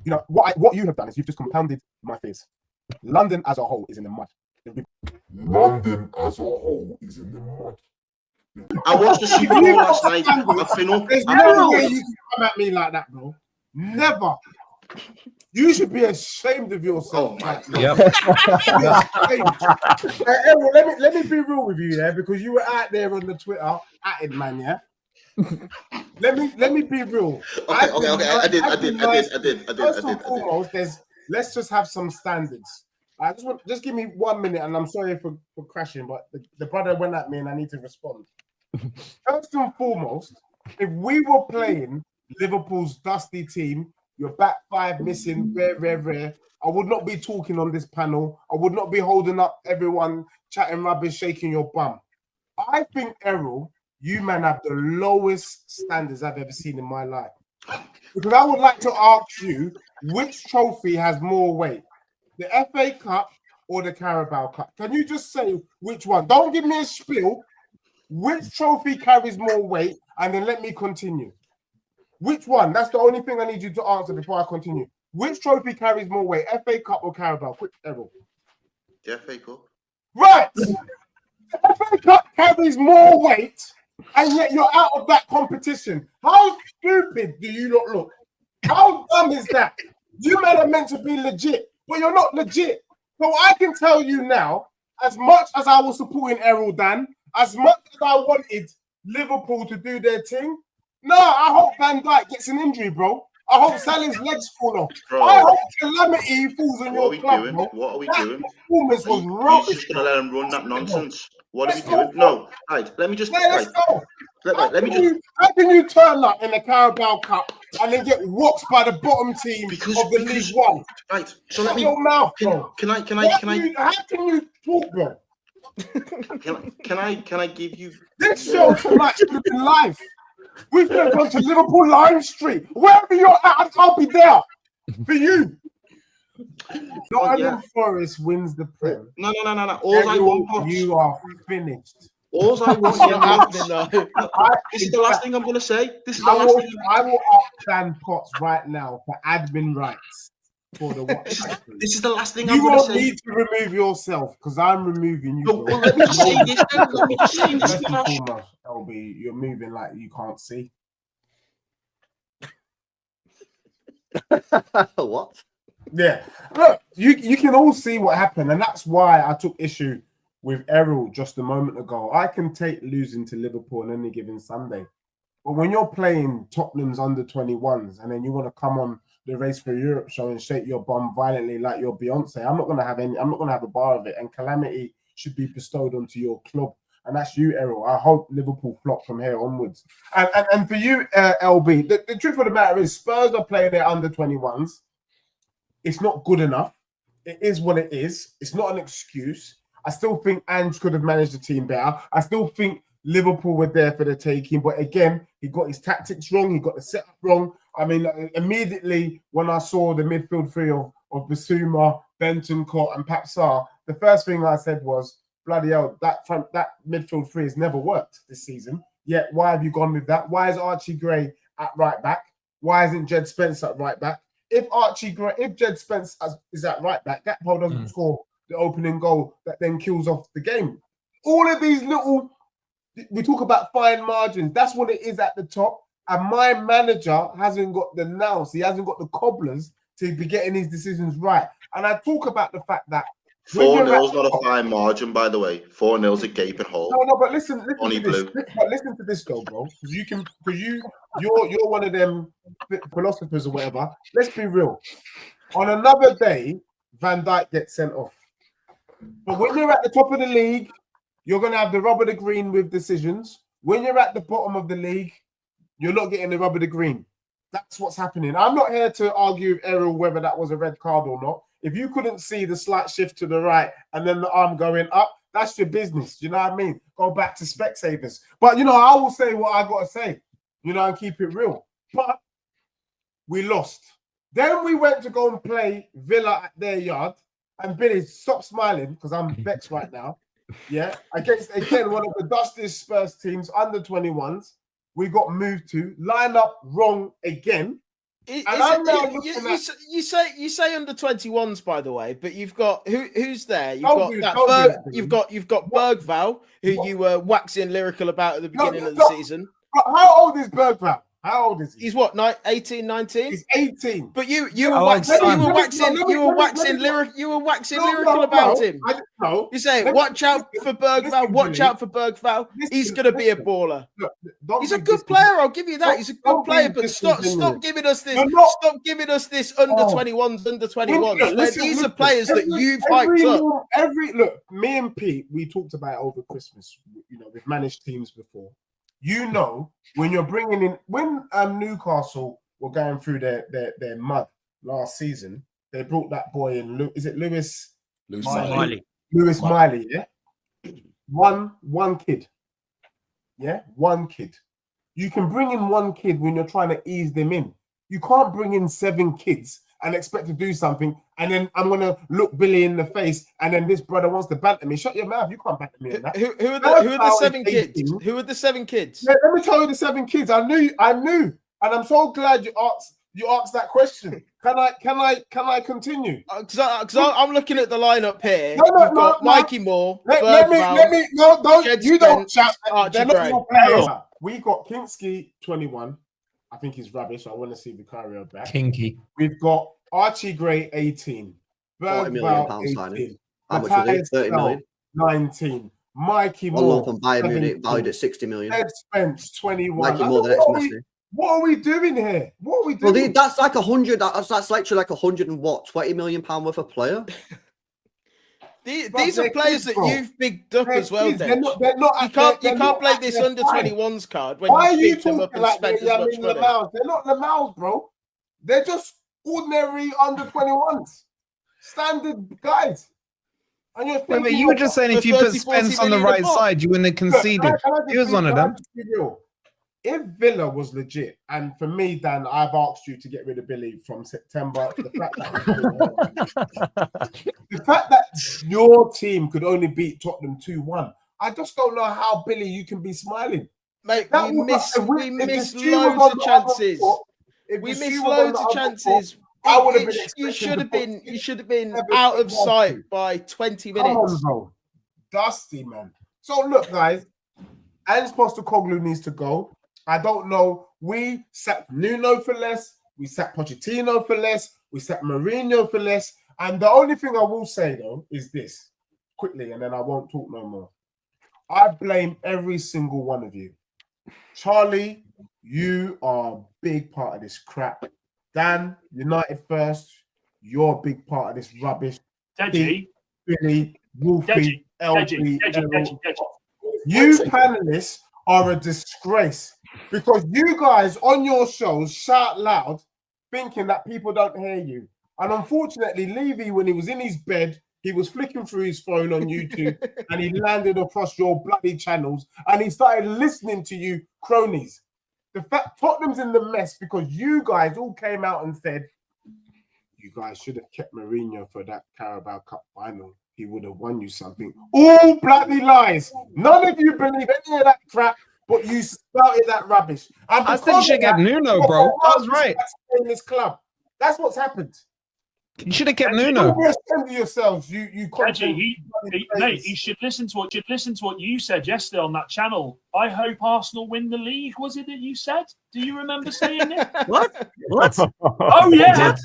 You know, what you have done is you've just compounded my fears. London as a whole is in the mud. London as a whole is in the mud. I watched the Super Bowl last night. I've been up. There's no way you can come at me like that, bro. Never. You should be ashamed of yourself. Oh my Errol, let me be real with you, yeah, because you were out there on the Twitter at it, man, yeah. Let me be real. Okay. I did. First and foremost, let's just have some standards. I just give me 1 minute, and I'm sorry for crashing, but the brother went at me, and I need to respond. First and foremost, if we were playing Liverpool's dusty team, your back five missing, rare, I would not be talking on this panel. I would not be holding up everyone chatting rubbish, shaking your bum. I think, Errol, you man have the lowest standards I've ever seen in my life. Because I would like to ask you, which trophy has more weight? The FA Cup or the Carabao Cup? Can you just say which one? Don't give me a spiel. Which trophy carries more weight? And then let me continue. Which one? That's the only thing I need you to answer before I continue. Which trophy carries more weight? FA Cup or Carabao? Quick, Errol. The FA Cup. Right. The FA Cup carries more weight, and yet you're out of that competition. How stupid do you not look? How dumb is that? You men are meant to be legit, but you're not legit. So I can tell you now, as much as I was supporting Errol Dan, as much as I wanted Liverpool to do their thing, no, I hope Van Dijk gets an injury, bro. I hope Salah's legs fall off. Bro, I hope Calamity falls on your club, doing? bro. What are we doing? Performance was You're rubbish. just gonna let him run that nonsense. What are we Let's doing? No, right. Let me just. Let's go. Let me just. How can you turn up in the Carabao Cup and then get whooped by the bottom team of the League One? Right. So let me. Your mouth, bro. Can I? How can you talk, bro? Can I give you this show tonight should have been live? We've been gone to Liverpool Lime Street. Wherever you're at, I'll be there for you. Nottingham Forest wins the Prem. No. All I want, you are finished. All I want, this is the last thing I'm going to say. This is the last thing. I will up Dan Potts right now for admin rights. For the this is the last thing I'm going to say. You don't need to remove yourself because I'm removing you. No, well, let me just say this. Let me just say this. LB, you're moving like you can't see. What? Yeah. Look, you can all see what happened, and that's why I took issue with Errol just a moment ago. I can take losing to Liverpool on any given Sunday. But when you're playing Tottenham's under 21s and then you want to come on the Race for Europe show and shake your bum violently like you're Beyonce, I'm not going to have a bar of it. And calamity should be bestowed onto your club. And that's you, Errol. I hope Liverpool flop from here onwards. And for you, LB, the truth of the matter is Spurs are playing their under 21s. It's not good enough. It is what it is. It's not an excuse. I still think Ange could have managed the team better. I still think Liverpool were there for the taking. But again, he got his tactics wrong. He got the setup wrong. I mean, immediately when I saw the midfield three of Bissouma, Bentancur and Pape Sarr, the first thing I said was, bloody hell, that midfield three has never worked this season. Yet, why have you gone with that? Why is Archie Gray at right back? Why isn't Jed Spence at right back? If Jed Spence is at right back, Gakpo doesn't score the opening goal that then kills off the game. All of these little, we talk about fine margins. That's what it is at the top. And my manager hasn't got the nous. He hasn't got the cobblers to be getting his decisions right. And I talk about the fact that 4-0's not a fine margin, by the way. 4-0's a gaping hole. No, but listen to this. Listen to this though, bro. You're one of them philosophers or whatever. Let's be real. On another day, Van Dijk gets sent off. But when you're at the top of the league, you're going to have the rub of the green with decisions. When you're at the bottom of the league, you're not getting the rub of the green. That's what's happening. I'm not here to argue with Errol whether that was a red card or not. If you couldn't see the slight shift to the right and then the arm going up, that's your business. You know what I mean? Go back to Specsavers. But, I will say what I got to say, and keep it real. But we lost. Then we went to go and play Villa at their yard. And Billy, stop smiling because I'm vexed right now. Yeah, against, again, one of the dustiest Spurs teams, under 21s. We got moved to, line up wrong again. You say under 21s, by the way, but you've got who's there? You've got Bergval, who you were waxing lyrical about at the beginning of the season. How old is Bergval? How old is he? He's what, 18, 19? He's 18. But you were waxing lyrical about him. You say, watch out for Bergval, watch out for Bergval. He's gonna be a baller. He's a good player, I'll give you that. He's a good player, but stop giving us this. Stop giving us this under 21s. These are players that you've hyped up. Look, me and Pete, we talked about it over Christmas. We've managed teams before. When you're bringing in, when Newcastle were going through their mud last season, they brought that boy in. Is it Lewis Miley? Lewis Miley, yeah. One kid, yeah, one kid. You can bring in one kid when you're trying to ease them in. You can't bring in 7 kids and expect to do something, and then I'm gonna look Billy in the face, and then this brother wants to banter me. Shut your mouth! You can't banter me in that. Who are the 7 kids? Who are the 7 kids? Yeah, let me tell you the 7 kids. I knew, and I'm so glad you asked that question. Can I continue? Because I'm looking at the lineup here. We've got Mikey Moore. Don't shout. We got Kinski 21. I think he's rubbish. I want to see Vicario back. Kinky. We've got Archie Gray 18. £40 million signing. How much was it? 30 million. 19. Mikey Moore. On loan from Bayern Munich, valued at 60 million. Ed Spence 21. Mikey Moore, the next Messi. What are we doing here? What are we doing? Well, that's like 100. That's literally like 120 million £20 worth of player. These are players that you've bigged up as well, They're not, you can't play this under 21s card when you picked them up and spent as much money. They're not Lamals, bro. They're just ordinary under 21s. Standard guys. And you were just saying if you put Spence on the right side, you wouldn't have conceded. He was one of them. If Villa was legit, and for me, Dan, I've asked you to get rid of Billy from September. The fact that your team could only beat Tottenham 2-1, I just don't know how, Billy, you can be smiling. Mate, we missed loads of chances. We missed loads of chances. You should have been out of sight by 20 minutes. Come on, bro. Dusty, man. So look, guys, Ange Postecoglou needs to go. I don't know. We sacked Nuno for less. We sacked Pochettino for less. We sacked Mourinho for less. And the only thing I will say, though, is this. Quickly, and then I won't talk no more. I blame every single one of you. Charlie, you are a big part of this crap. Dan, United First, you're a big part of this rubbish. Deji. Billy, Wolfie, LB. You panelists are a disgrace because you guys on your shows shout loud thinking that people don't hear you. And unfortunately, Levy, when he was in his bed, he was flicking through his phone on YouTube and he landed across your bloody channels and he started listening to you cronies. The fact Tottenham's in the mess because you guys all came out and said, you guys should have kept Mourinho for that Carabao Cup final. He would have won you something. All bloody lies. None of you believe any of that crap, but you spouted that rubbish. And I said you should get Nuno, bro. I was right. In this club. That's what's happened. You should have kept Nuno. Yourselves. You mate, you should listen to what you said yesterday on that channel. I hope Arsenal win the league. Was it that you said? Do you remember saying it? What? Oh yeah,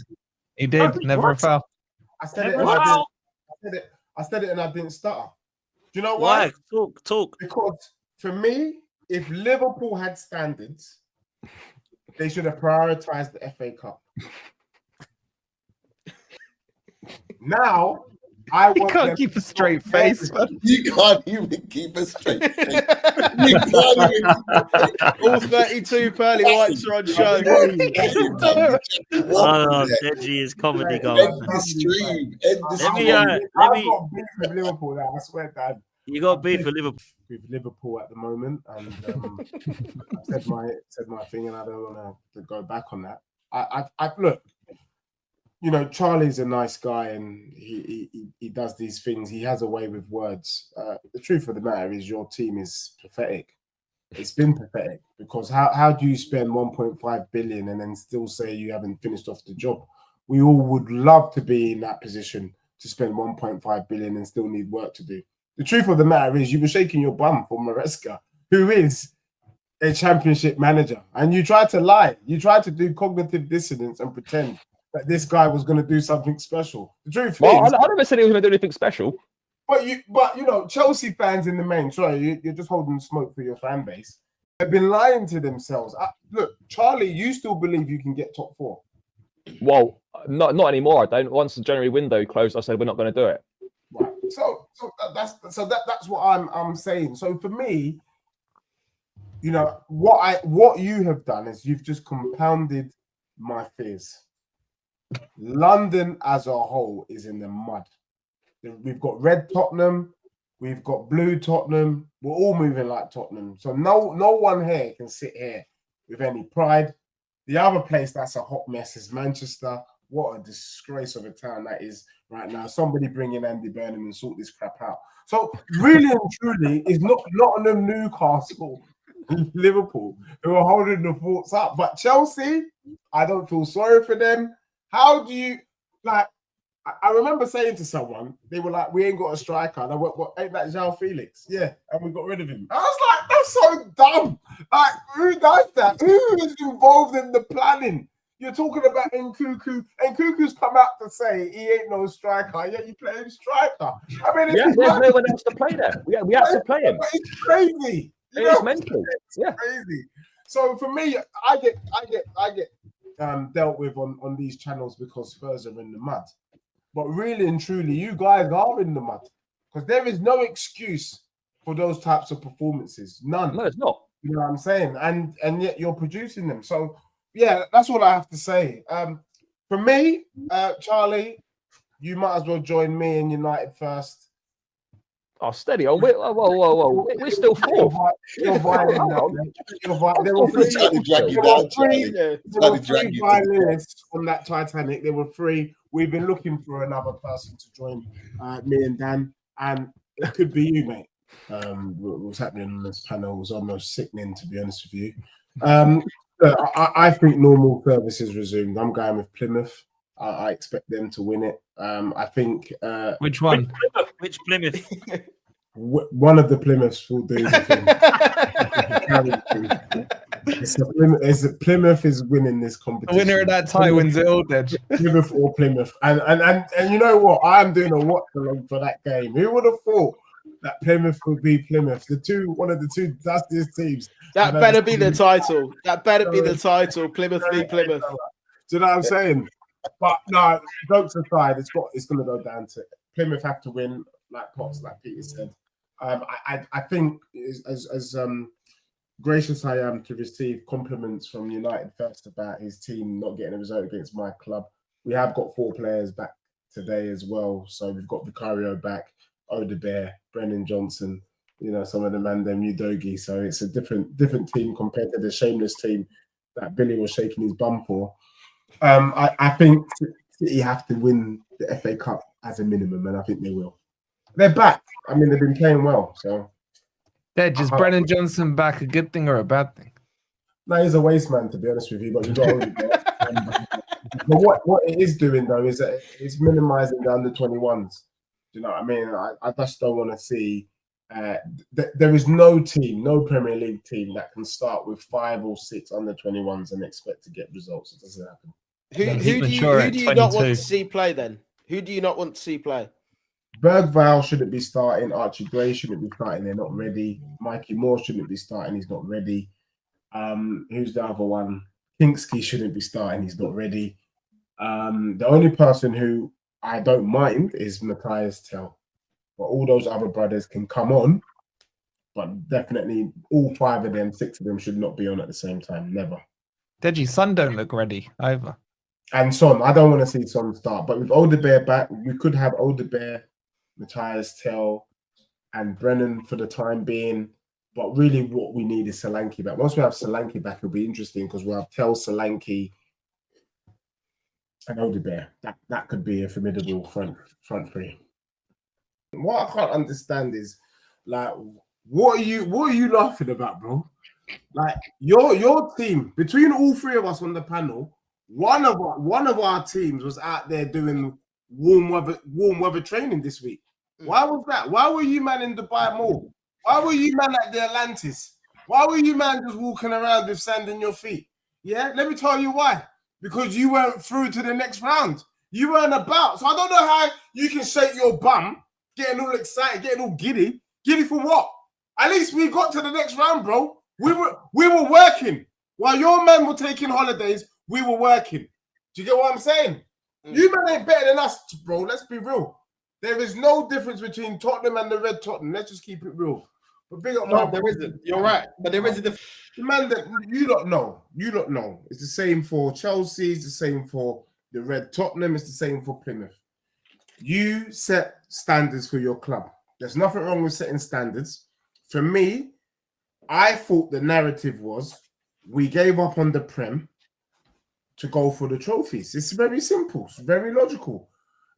he did. Never a foul. I said it and I didn't stutter. Do you know why? Why? Talk. Because for me, if Liverpool had standards, they should have prioritized the FA Cup. Now, you can't keep a straight face, man. You can't even keep a straight face. All 32 pearly whites are on show. Deji is comedy gold. End the stream. Let me. Beef with Liverpool now. I swear, Dad. You got beef with Liverpool. With Liverpool at the moment, and I said my thing, and I don't want to go back on that. I look. You know, Charlie's a nice guy and he does these things. He has a way with words. The truth of the matter is your team is pathetic. It's been pathetic because how do you spend 1.5 billion and then still say you haven't finished off the job? We all would love to be in that position to spend 1.5 billion and still need work to do. The truth of the matter is you were shaking your bum for Maresca, who is a championship manager, and you tried to lie. You tried to do cognitive dissonance and pretend that this guy was going to do something special. The truth is, I never said he was going to do anything special. But you know, Chelsea fans in the main, sorry, you're just holding smoke for your fan base, have been lying to themselves. Look, Charlie, you still believe you can get top 4? Well, not anymore. I don't. Once the January window closed, I said we're not going to do it. Right. So that's what I'm saying. So for me, you know, what you have done is you've just compounded my fears. London as a whole is in the mud. We've got red Tottenham, we've got blue Tottenham. We're all moving like Tottenham. So no one here can sit here with any pride. The other place that's a hot mess is Manchester. What a disgrace of a town that is right now. Somebody bring in Andy Burnham and sort this crap out. So really and truly, it's not Nottingham, Newcastle, Liverpool who are holding the forts up. But Chelsea, I don't feel sorry for them. How do you like? I remember saying to someone, they were like, "We ain't got a striker." And I went, "What? Ain't that João Felix?" Yeah, and we got rid of him. I was like, "That's so dumb. Like, who does that? Who is involved in the planning?" You're talking about Nkuku, and Nkuku's come out to say he ain't no striker, yet you play him striker. I mean, there's no one else to play there. We have to play him. It's crazy. It's mental. It's crazy. So for me, I get dealt with on these channels because Spurs are in the mud. But really and truly, you guys are in the mud because there is no excuse for those types of performances. None. No, it's not. You know what I'm saying? And yet you're producing them. So yeah, that's all I have to say. For me, Charlie, you might as well join me in United first. Oh, steady on. Whoa. We're still 4th. There were three violinists on that Titanic. There were 3. We've been looking for another person to join me and Dan, and it could be you, mate. What's happening on this panel was almost sickening, to be honest with you. I think normal service is resumed. I'm going with Plymouth. I expect them to win it. I think. Which one? Which Plymouth? One of the Plymouths will do the thing. Plymouth is winning this competition. The winner of that tie wins it all, Dej. Plymouth or Plymouth. And you know what? I'm doing a watch along for that game. Who would have thought that Plymouth would be Plymouth? One of the two dustiest teams. That better be the title. That better be the title. Plymouth v Plymouth. Do you know what I'm saying? But no, jokes aside, it's going to go down to Plymouth have to win, like Potts, like Peter said. I think as gracious I am to receive compliments from United First about his team not getting a result against my club. We have got 4 players back today as well. So we've got Vicario back, Odebear, Brennan Johnson, you know, some of the man them Udogi. So it's a different team compared to the shameless team that Billy was shaking his bum for. I think City have to win the FA Cup as a minimum, and I think they will. They're back. I mean, they've been playing well. So, Dej, is Brennan Johnson back a good thing or a bad thing? No, he's a waste man, to be honest with you. But you've got but what it is doing though is that it's minimising the under 21s. Do you know what I mean? I just don't want to see. There is no team, no Premier League team that can start with 5 or 6 under 21s and expect to get results. It doesn't happen. Who do you not want to see play then? Who do you not want to see play? Bergvall shouldn't be starting. Archie Gray shouldn't be starting. They're not ready. Mikey Moore shouldn't be starting. He's not ready. Who's the other one? Kinksky shouldn't be starting. He's not ready. The only person who I don't mind is Matthias Tell. But all those other brothers can come on. But definitely all 5 of them, 6 of them should not be on at the same time. Never. Deji, Son don't look ready either. And Son, I don't want to see Son start. But with Odebear back, we could have Odebear, Matthias Tell, and Brennan for the time being. But really what we need is Solanke back. Once we have Solanke back, it'll be interesting because we'll have Tell, Solanke, and Odebear. That could be a formidable front three. What I can't understand is, like, What are you laughing about, bro? Like your team, between all three of us on the panel, one of our teams was out there doing warm weather training this week. Why was that? Why were you man in Dubai Mall? Why were you man at the Atlantis? Why were you man just walking around with sand in your feet? Yeah, let me tell you why. Because you weren't through to the next round. You weren't about. So I don't know how you can shake your bum, getting all excited, getting all giddy. Giddy for what? At least we got to the next round, bro. We were working. While your men were taking holidays, we were working. Do you get what I'm saying? You men ain't better than us, bro. Let's be real. There is no difference between Tottenham and the Red Tottenham. Let's just keep it real. But big up, no, there isn't. You're right, but there is a difference. The man that you don't know. It's the same for Chelsea. It's the same for the Red Tottenham. It's the same for Plymouth. You set standards for your club. There's nothing wrong with setting standards. For me, I thought the narrative was we gave up on the Prem to go for the trophies. It's very simple. It's very logical.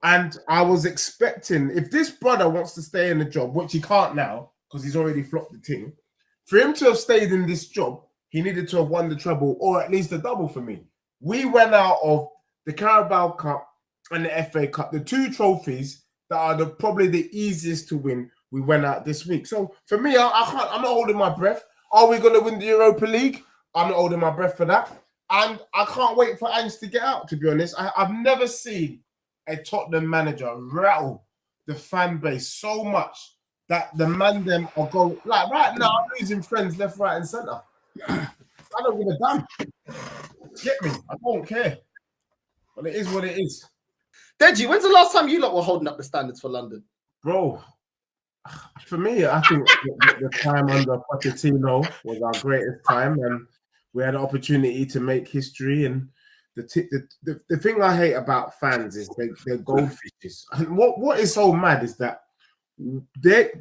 And I was expecting, if this brother wants to stay in the job, which he can't now because he's already flopped the team, for him to have stayed in this job, he needed to have won the treble or at least the double for me. We went out of the Carabao Cup and the FA Cup, the two trophies that are probably the easiest to win. We went out this week. So for me, I'm not holding my breath. Are we going to win the Europa League? I'm not holding my breath for that. And I can't wait for Ange to get out, to be honest. I've never seen a Tottenham manager rattle the fan base so much that the man them are going, like right now, I'm losing friends left, right, and centre. I don't give a damn. Get me. I don't care. But it is what it is. Deji, when's the last time you lot were holding up the standards for London? Bro, for me, I think the time under Pochettino was our greatest time, and we had an opportunity to make history. And the thing I hate about fans is they're goldfishes. And what is so mad is that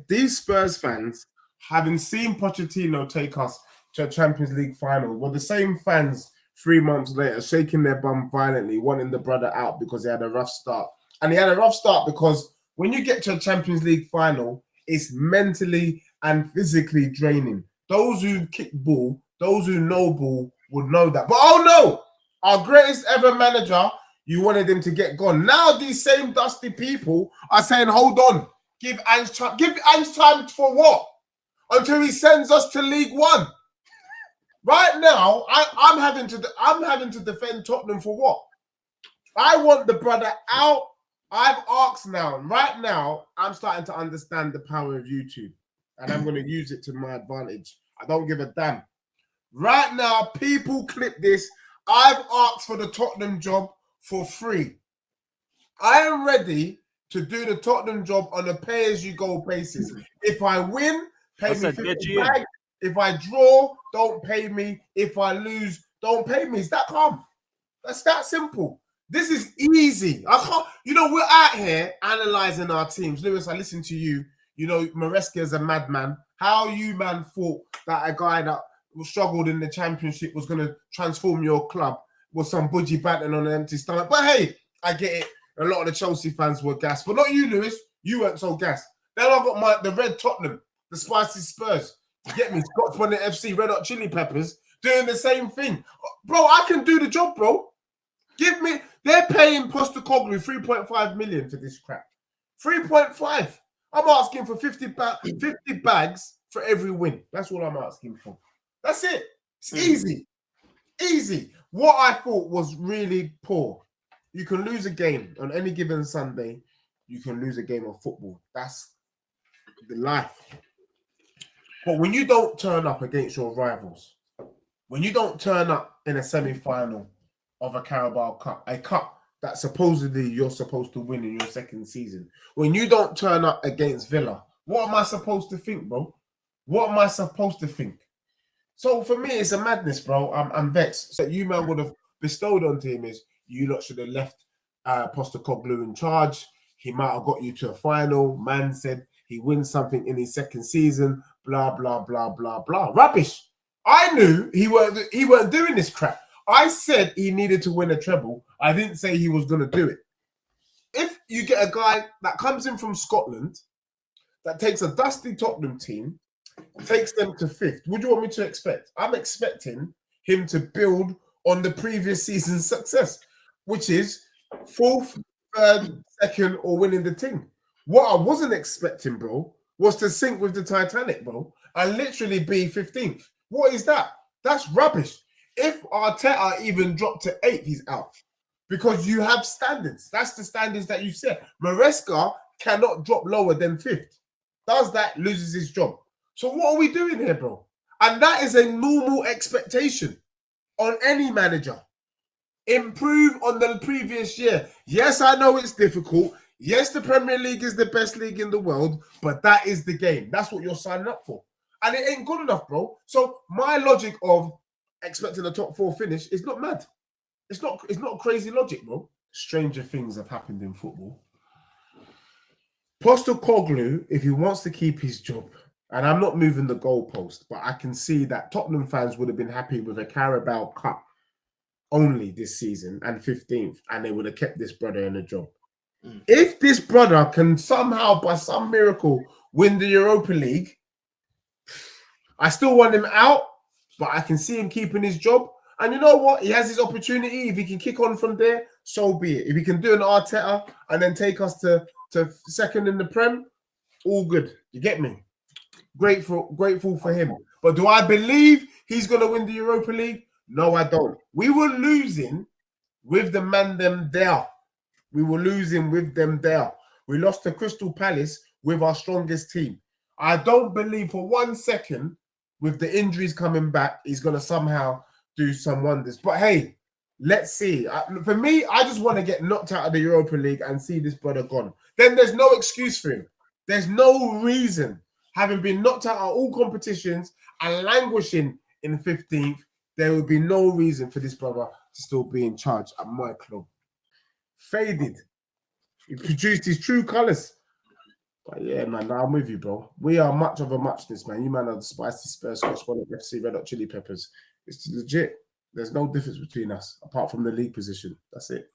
these Spurs fans, having seen Pochettino take us to a Champions League final, were the same fans 3 months later shaking their bum violently, wanting the brother out because he had a rough start. And he had a rough start because when you get to a Champions League final, it's mentally and physically draining. Those who kick ball, those who know ball would know that. But oh no, our greatest ever manager, you wanted him to get gone. Now these same dusty people are saying, hold on, give Ange time. Give Ange time for what? Until he sends us to League One. Right now, I'm having to defend Tottenham for what? I want the brother out. I've asked now. Right now, I'm starting to understand the power of YouTube, and I'm going to use it to my advantage. I don't give a damn. Right now, people clip this. I've asked for the Tottenham job for free. I am ready to do the Tottenham job on a pay-as-you-go basis. If I win, pay me 50 bags. If I draw, don't pay me. If I lose, don't pay me. It's that calm. That's that simple. This is easy. I can't, we're out here analyzing our teams. Lewis, I listen to you. Maresca is a madman. How you, man, thought that a guy that struggled in the Championship was going to transform your club with some budgie batting on an empty stomach. But hey, I get it. A lot of the Chelsea fans were gassed. But not you, Lewis. You weren't so gassed. Then I got the Red Tottenham, the Spicy Spurs. You get me? Scotch Bonnet FC, Red Hot Chili Peppers, doing the same thing. Bro, I can do the job, bro. Give me... They're paying Postecoglou 3.5 million for this crap. 3.5. I'm asking for 50 bags for every win. That's all I'm asking for. That's it. It's easy. Easy. What I thought was really poor. You can lose a game on any given Sunday. You can lose a game of football. That's the life. But when you don't turn up against your rivals, when you don't turn up in a semi-final of a Carabao Cup, a cup that supposedly you're supposed to win in your second season, when you don't turn up against Villa, what am I supposed to think, bro? What am I supposed to think? So for me, it's a madness, bro. I'm vexed. So you man would have bestowed onto him is you lot should have left Postecoglou in charge. He might have got you to a final. Man said he wins something in his second season. Blah, blah, blah, blah, blah. Rubbish. I knew he weren't doing this crap. I said he needed to win a treble. I didn't say he was going to do it. If you get a guy that comes in from Scotland, that takes a dusty Tottenham team takes them to 5th. What do you want me to expect? I'm expecting him to build on the previous season's success, which is 4th, 3rd, 2nd, or winning the thing. What I wasn't expecting, bro, was to sink with the Titanic, bro, and literally be 15th. What is that? That's rubbish. If Arteta even dropped to 8th, he's out. Because you have standards. That's the standards that you set. Maresca cannot drop lower than 5th. Does that, loses his job. So what are we doing here, bro? And that is a normal expectation on any manager. Improve on the previous year. Yes, I know it's difficult. Yes, the Premier League is the best league in the world, but that is the game. That's what you're signing up for. And it ain't good enough, bro. So my logic of expecting a top 4 finish is not mad. It's not crazy logic, bro. Stranger things have happened in football. Postecoglou, if he wants to keep his job, and I'm not moving the goalpost, but I can see that Tottenham fans would have been happy with a Carabao Cup only this season and 15th, and they would have kept this brother in a job. If this brother can somehow, by some miracle, win the Europa League, I still want him out, but I can see him keeping his job. And you know what? He has his opportunity. If he can kick on from there, so be it. If he can do an Arteta and then take us to 2nd in the Prem, all good. You get me? Grateful for him. But do I believe he's going to win the Europa League? No, I don't. We were losing with the man them there. We were losing with them there. We lost to Crystal Palace with our strongest team. I don't believe for 1 second, with the injuries coming back, he's going to somehow do some wonders. But hey, let's see. For me, I just want to get knocked out of the Europa League and see this brother gone. Then there's no excuse for him. There's no reason. Having been knocked out of all competitions and languishing in 15th, there would be no reason for this brother to still be in charge at my club. Faded. He produced his true colours. But yeah, man, I'm with you, bro. We are much of a muchness, man. You man are the spicy Spurs, Scotch Bonnet, FC, Red Hot Chili Peppers. It's legit. There's no difference between us apart from the league position. That's it.